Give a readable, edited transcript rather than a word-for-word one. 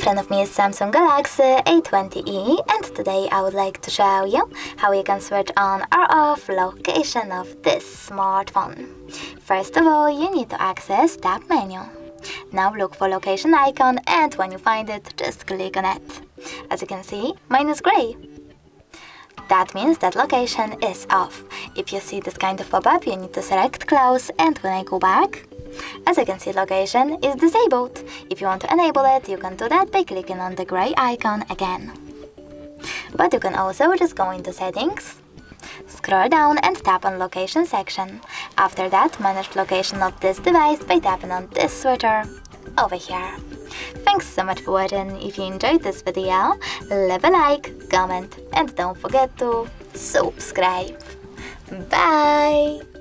front of me is Samsung Galaxy A20e, and today I would like to show you how you can switch on or off location of this smartphone. First of all, you need to access Tab menu. Now look for location icon, and when you find it, just click on it. As you can see, mine is gray. That means that location is off. If you see this kind of pop-up, you need to select close, and when I go back, as you can see, location is disabled. If you want to enable it, you can do that by clicking on the gray icon again. But you can also just go into settings, scroll down and tap on location section. After that, manage location of this device by tapping on this switcher over here. Thanks so much for watching. If you enjoyed this video, leave a like, comment, and don't forget to subscribe. Bye!